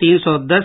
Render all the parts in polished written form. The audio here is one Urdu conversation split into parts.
310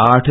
8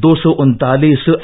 239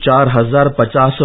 4050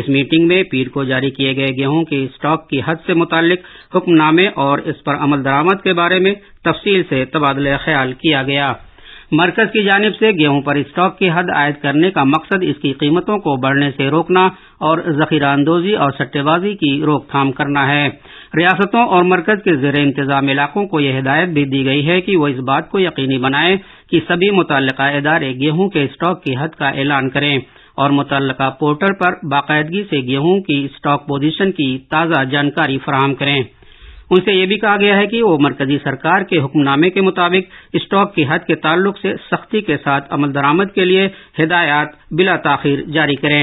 اس میٹنگ میں پیر کو جاری کیے گئے گیہوں کی اسٹاک کی حد سے متعلق حکم نامے اور اس پر عمل درآمد کے بارے میں تفصیل سے تبادلہ خیال کیا گیا۔ مرکز کی جانب سے گیہوں پر اسٹاک کی حد عائد کرنے کا مقصد اس کی قیمتوں کو بڑھنے سے روکنا اور ذخیرہ اندوزی اور سٹے بازی کی روک تھام کرنا ہے۔ ریاستوں اور مرکز کے زیر انتظام علاقوں کو یہ ہدایت بھی دی گئی ہے کہ وہ اس بات کو یقینی بنائیں کہ سبھی متعلقہ ادارے گیہوں کے اسٹاک کی حد کا اعلان کریں اور متعلقہ پورٹل پر باقاعدگی سے گیہوں کی اسٹاک پوزیشن کی تازہ جانکاری فراہم کریں۔ ان سے یہ بھی کہا گیا ہے کہ وہ مرکزی سرکار کے حکم نامے کے مطابق اسٹاک کی حد کے تعلق سے سختی کے ساتھ عمل درآمد کے لیے ہدایات بلا تاخیر جاری کریں۔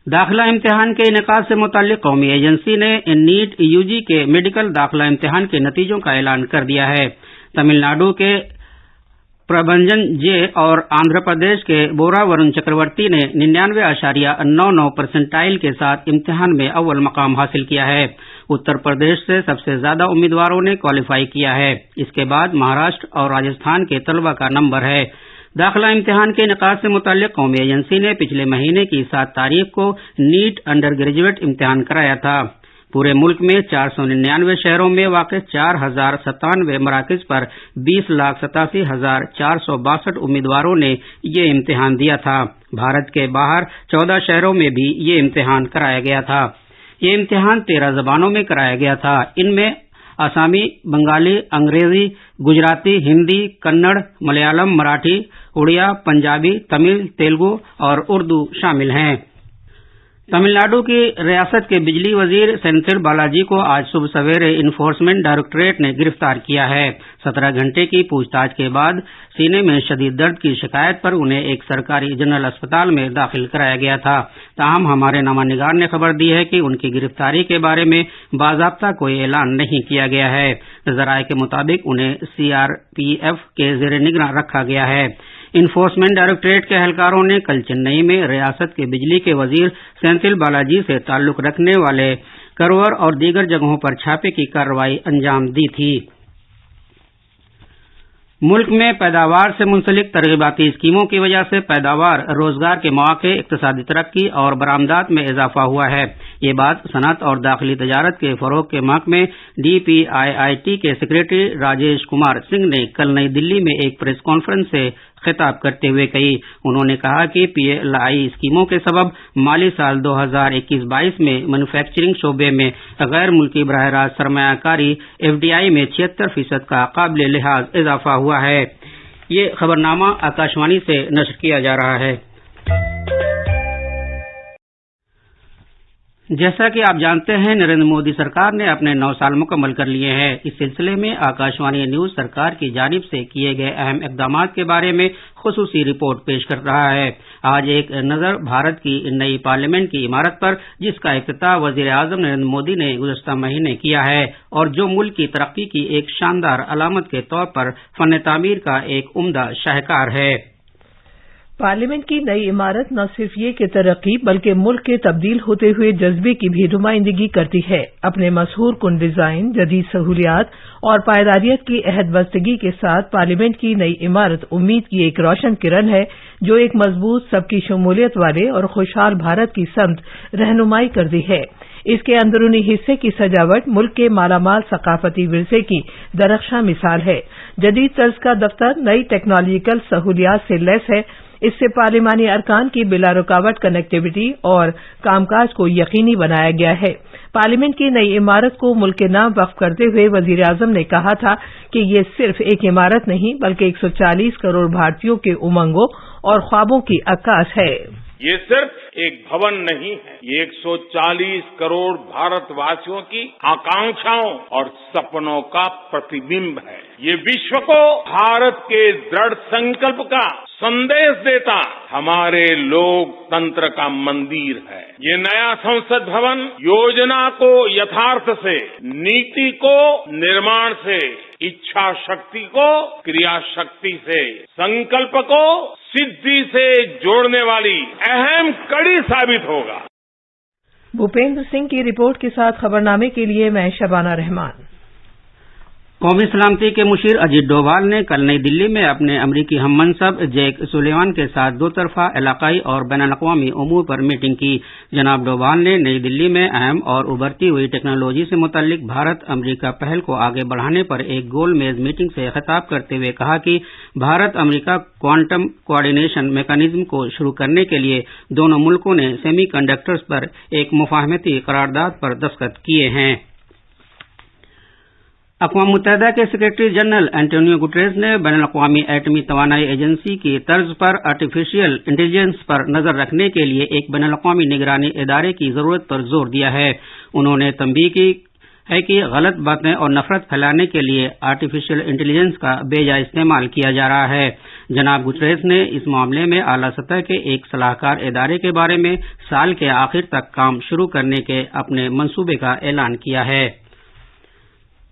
داخلہ امتحان کے انعقاد سے متعلق قومی ایجنسی نے نیٹ UG کے میڈیکل داخلہ امتحان کے نتیجوں کا اعلان کر دیا ہے۔ تمل ناڈو کے پربھنجن جے اور آندھرا پردیش کے بورا ورن چکرورتی نے 99.99% کے ساتھ امتحان میں اول مقام حاصل کیا ہے۔ اتر پردیش سے سب سے زیادہ امیدواروں نے کوالیفائی کیا ہے۔ اس کے بعد مہاراشٹر اور راجستھان کے طلبہ کا نمبر ہے۔ داخلہ امتحان کے انعقاد سے متعلق قومی ایجنسی نے پچھلے مہینے کی 7 تاریخ کو نیٹ انڈر گریجویٹ امتحان کرایا تھا۔ پورے ملک میں 499 شہروں میں واقع 4097 مراکز پر 20,87,462 امیدواروں نے یہ امتحان دیا تھا۔ بھارت کے باہر 14 شہروں میں بھی یہ امتحان کرایا گیا تھا۔ یہ امتحان 13 زبانوں میں کرایا گیا تھا۔ ان میں آسامی، بنگالی، انگریزی، گجراتی، ہندی، کنڑ، ملیالم، مراٹھی، اڑیا، پنجابی، تمل، تیلگو اور اردو شامل ہیں۔ تمل ناڈو کی ریاست کے بجلی وزیر سینتھل بالاجی کو آج صبح سویرے انفورسمنٹ ڈائریکٹوریٹ نے گرفتار کیا ہے۔ 17 گھنٹے کی پوچھ تاچھ کے بعد سینے میں شدید درد کی شکایت پر انہیں ایک سرکاری جنرل اسپتال میں داخل کرایا گیا تھا۔ تاہم ہمارے نامہ نگار نے خبر دی ہے کہ ان کی گرفتاری کے بارے میں باضابطہ کوئی اعلان نہیں کیا گیا ہے۔ ذرائع کے مطابق انہیں CRPF کے زیر نگراں رکھا گیا ہے۔ انفورسمنٹ ڈائریکٹوریٹ کے اہلکاروں نے کل چنئی میں ریاست کے بجلی کے وزیر سینتھل بالاجی سے تعلق رکھنے والے کرور اور دیگر جگہوں پر چھاپے کی کارروائی انجام دی تھی۔ ملک میں پیداوار سے منسلک ترغیباتی اسکیموں کی وجہ سے پیداوار، روزگار کے مواقع، اقتصادی ترقی اور برآمدات میں اضافہ ہوا ہے۔ یہ بات صنعت اور داخلی تجارت کے فروغ کے محکمے DPIIT کے سیکریٹری راجیش کمار سنگھ نے کل نئی دلی میں ایک پریس کانفرنس سے خطاب کرتے ہوئے کہی۔ انہوں نے کہا کہ PLI اسکیموں کے سبب مالی سال 2021-22 میں مینوفیکچرنگ شعبے میں غیر ملکی براہ راست سرمایہ کاری FDI میں 76% کا قابل لحاظ اضافہ ہوا ہے۔ یہ خبرنامہ آکاشوانی سے نشر کیا جا رہا ہے۔ جیسا کہ آپ جانتے ہیں، نریندر مودی سرکار نے اپنے 9 سال مکمل کر لیے ہیں۔ اس سلسلے میں آکاشوانی نیوز سرکار کی جانب سے کیے گئے اہم اقدامات کے بارے میں خصوصی رپورٹ پیش کر رہا ہے۔ آج ایک نظر بھارت کی نئی پارلیمنٹ کی عمارت پر، جس کا افتتاح وزیر اعظم نریندر مودی نے گزشتہ مہینے کیا ہے اور جو ملک کی ترقی کی ایک شاندار علامت کے طور پر فن تعمیر کا ایک عمدہ شاہکار ہے۔ پارلیمنٹ کی نئی عمارت نہ صرف یہ کہ ترقی بلکہ ملک کے تبدیل ہوتے ہوئے جذبے کی بھی نمائندگی کرتی ہے۔ اپنے مسحور کن ڈیزائن، جدید سہولیات اور پائیداریت کی عہد بستگی کے ساتھ پارلیمنٹ کی نئی عمارت امید کی ایک روشن کرن ہے جو ایک مضبوط، سب کی شمولیت والے اور خوشحال بھارت کی سمت رہنمائی کرتی ہے۔ اس کے اندرونی حصے کی سجاوٹ ملک کے مالا مال ثقافتی ورثے کی درخشاں مثال ہے۔ جدید طرز کا دفتر نئی ٹیکنالوجیکل سہولیات سے لیس ہے۔ اس سے پارلیمانی ارکان کی بلا رکاوٹ کنیکٹیوٹی اور کام کاج کو یقینی بنایا گیا ہے۔ پارلیمنٹ کی نئی عمارت کو ملک کے نام وقف کرتے ہوئے وزیر اعظم نے کہا تھا کہ یہ صرف ایک عمارت نہیں بلکہ 140 کروڑ بھارتیوں کے امنگوں اور خوابوں کی عکاس ہے۔ یہ صرف ایک بھون نہیں ہے، یہ 140 کروڑ بھارت واسیوں کی آکانکشاؤں اور سپنوں کا پرتیبمب ہے۔ یہ وشو کو بھارت کے دڑھ سنکلپ کا سندیش دیتا ہمارے لوک تنتر کا مندر ہے۔ یہ نیا سنسد بھون یوجنا کو یتھارتھ سے، نیتی کو نرمان سے، اچھا شکتی کو کریا شکتی سے، سنکلپ کو سدھی سے جوڑنے والی اہم کڑی ثابت ہوگا۔ بھوپیندر سنگھ کی رپورٹ کے ساتھ خبرنامے کے لیے میں شبانہ رحمان۔ قومی سلامتی کے مشیر اجیت ڈوبھال نے کل نئی دلی میں اپنے امریکی ہم منصب جیک سولیوان کے ساتھ دو طرفہ علاقائی اور بین الاقوامی امور پر میٹنگ کی۔ جناب ڈوبھال نے نئی دلی میں اہم اور ابھرتی ہوئی ٹیکنالوجی سے متعلق بھارت امریکہ پہل کو آگے بڑھانے پر ایک گول میز میٹنگ سے خطاب کرتے ہوئے کہا کہ بھارت امریکہ کوانٹم کوآرڈینیشن میکانزم کو شروع کرنے کے لیے دونوں ملکوں نے سیمی کنڈکٹرز پر ایک مفاہمتی قرارداد پر دستخط کیے ہیں۔ اقوام متحدہ کے سیکرٹری جنرل اینٹونیو گٹریس نے بین الاقوامی ایٹمی توانائی ایجنسی کی طرز پر آرٹیفیشل انٹیلیجنس پر نظر رکھنے کے لیے ایک بین الاقوامی نگرانی ادارے کی ضرورت پر زور دیا ہے۔ انہوں نے تنبیہ کی ہے کہ غلط باتیں اور نفرت پھیلانے کے لیے آرٹیفیشل انٹیلیجنس کا بے جا استعمال کیا جا رہا ہے۔ جناب گٹریس نے اس معاملے میں اعلیٰ سطح کے ایک صلاح کار ادارے کے بارے میں سال کے آخر تک کام شروع کرنے کے اپنے منصوبے کا اعلان کیا ہے۔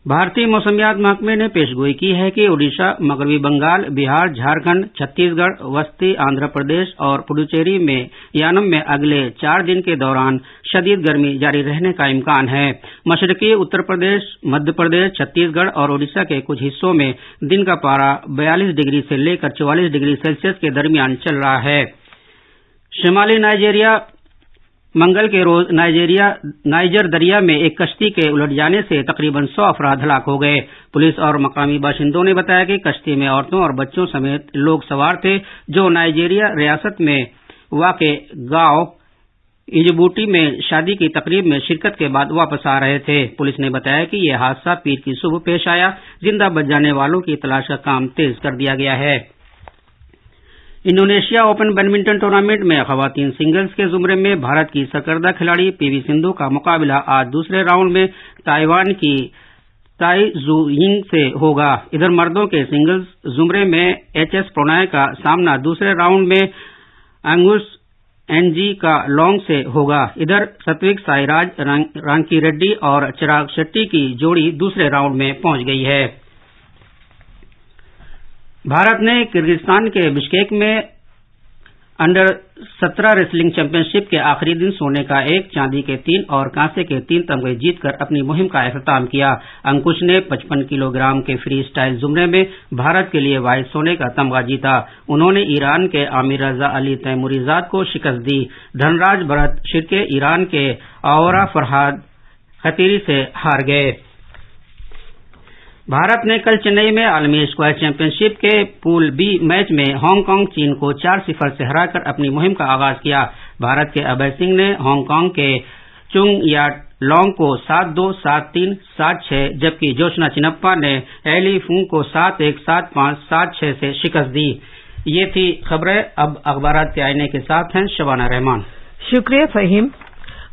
بھارتی موسمیات محکمے نے پیشگوئی کی ہے کہ اڈیشہ، مغربی بنگال، بہار، جھارکھنڈ، چھتیس گڑھ، وسطی آندھرا پردیش اور پڈوچیری میں یانم میں اگلے 4 دن کے دوران شدید گرمی جاری رہنے کا امکان ہے۔ مشرقی اتر پردیش، مدھیہ پردیش، چھتیس گڑھ اور اڈیشہ کے کچھ حصوں میں دن کا پارہ 42 ڈگری سے لے کر 44 ڈگری سیلسیس کے درمیان چل رہا ہے۔ شمالی نائجیریا منگل کے روز نائجر دریا میں ایک کشتی کے الٹ جانے سے تقریباً 100 افراد ہلاک ہو گئے۔ پولیس اور مقامی باشندوں نے بتایا کہ کشتی میں عورتوں اور بچوں سمیت لوگ سوار تھے جو نائجیریا ریاست میں واقع گاؤں ایجبوٹی میں شادی کی تقریب میں شرکت کے بعد واپس آ رہے تھے۔ پولیس نے بتایا کہ یہ حادثہ پیر کی صبح پیش آیا۔ زندہ بچ جانے والوں کی تلاش کا کام تیز کر دیا گیا ہے۔ انڈونیشیا اوپن بیڈمنٹن ٹورنامنٹ میں خواتین سنگلز کے زمرے میں بھارت کی سرکردہ کھلاڑی پی وی سندھو کا مقابلہ آج دوسرے راؤنڈ میں تائیوان کی تائی زو ینگ سے ہوگا۔ ادھر مردوں کے سنگلز زمرے میں ایچ ایس پرونائے کا سامنا دوسرے راؤنڈ میں انگوس این جی کا لونگ سے ہوگا۔ ادھر ستوک سائی رانکی ریڈی اور چراغ شیٹی کی جوڑی دوسرے راؤنڈ میں پہنچ گئی ہے۔ بھارت نے کرغزستان کے بشکیک میں انڈر 17 ریسلنگ چیمپئن شپ کے آخری دن سونے کا 1، چاندی کے 3 اور کانسے کے 3 تمغے جیت کر اپنی مہم کا اختتام کیا۔ انکش نے 55 کلو گرام کے فری سٹائل زمرے میں بھارت کے لیے واحد سونے کا تمغہ جیتا۔ انہوں نے ایران کے عامر رضا علی تیموری زاد کو شکست دی۔ دھنراج بھرت شرکے ایران کے آورا فرہاد خطیری سے ہار گئے۔ بھارت نے کل چنئی میں عالمی اسکواش چیمپئن شپ کے پول بی میچ میں ہانگ کانگ چین کو 4-0 سے ہرا کر اپنی مہم کا آغاز کیا۔ بھارت کے ابے سنگھ نے ہانگ کانگ کے چنگ یاٹ لانگ کو 7-2، 7-3، 7-6 جبکہ جوشنا چنپا نے ایلی فنگ کو 7-1، 7-5، 7-6 سے شکست دی۔ یہ تھی خبریں۔ اب اخبارات کے آئینے کے ساتھ ہیں شبانہ رحمان۔ شکریہ فہیم۔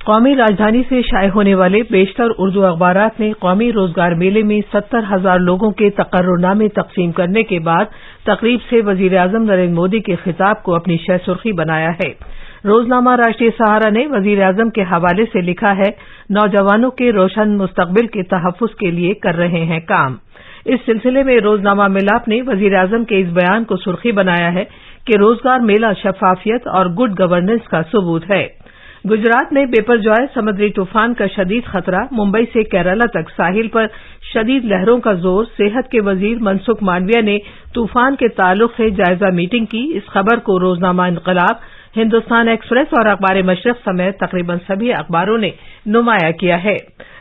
قومی راجدھانی سے شائع ہونے والے بیشتر اردو اخبارات نے قومی روزگار میلے میں 70,000 لوگوں کے تقرر نامے تقسیم کرنے کے بعد تقریب سے وزیر اعظم نریندر مودی کے خطاب کو اپنی شہ سرخی بنایا ہے۔ روزنامہ راشٹریہ سہارا نے وزیر اعظم کے حوالے سے لکھا ہے، نوجوانوں کے روشن مستقبل کے تحفظ کے لیے کر رہے ہیں کام۔ اس سلسلے میں روزنامہ ملاپ نے وزیر اعظم کے اس بیان کو سرخی بنایا ہے کہ روزگار میلہ شفافیت اور گڈ گورننس کا ثبوت ہے۔ گجرات میں بیپر جوائے سمندری طوفان کا شدید خطرہ، ممبئی سے کیرالہ تک ساحل پر شدید لہروں کا زور۔ صحت کے وزیر منسکھ مانڈویہ نے طوفان کے تعلق سے جائزہ میٹنگ کی۔ اس خبر کو روزنامہ انقلاب، ہندوستان ایکسپریس اور اخبار مشرق سمیت تقریباً سبھی اخباروں نے نمایاں کیا ہے۔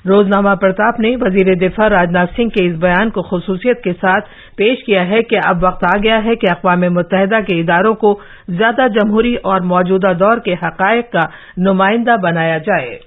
روزنامہ پرتاپ نے وزیر دفاع راجناتھ سنگھ کے اس بیان کو خصوصیت کے ساتھ پیش کیا ہے کہ اب وقت آ گیا ہے کہ اقوام متحدہ کے اداروں کو زیادہ جمہوری اور موجودہ دور کے حقائق کا نمائندہ بنایا جائے۔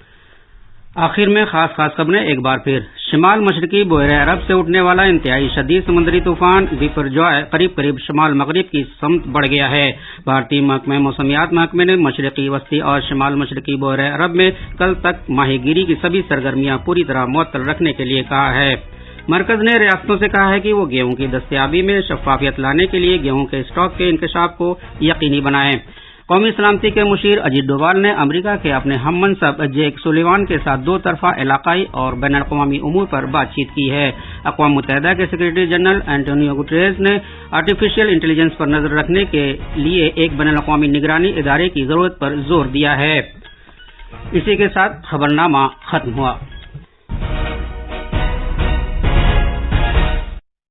آخر میں خاص خبریں ایک بار پھر۔ شمال مشرقی بحیرہ عرب سے اٹھنے والا انتہائی شدید سمندری طوفان بیپر جوائے قریب شمال مغرب کی سمت بڑھ گیا ہے۔ بھارتی محکمہ موسمیات محکمے نے مشرقی، وسطی اور شمال مشرقی بحیرہ عرب میں کل تک ماہی گیری کی سبھی سرگرمیاں پوری طرح معطل رکھنے کے لیے کہا ہے۔ مرکز نے ریاستوں سے کہا ہے کہ وہ گیہوں کی دستیابی میں شفافیت لانے کے لیے گیہوں کے اسٹاک کے انکشاف کو یقینی بنائیں۔ قومی سلامتی کے مشیر اجیت ڈوبھال نے امریکہ کے اپنے ہم منصب جیک سولیوان کے ساتھ 2 طرفہ علاقائی اور بین الاقوامی امور پر بات چیت کی ہے۔ اقوام متحدہ کے سیکرٹری جنرل اینٹونیو گٹریس نے آرٹیفیشل انٹیلیجنس پر نظر رکھنے کے لیے ایک بین الاقوامی نگرانی ادارے کی ضرورت پر زور دیا ہے۔ اسی کے ساتھ خبرنامہ ختم ہوا۔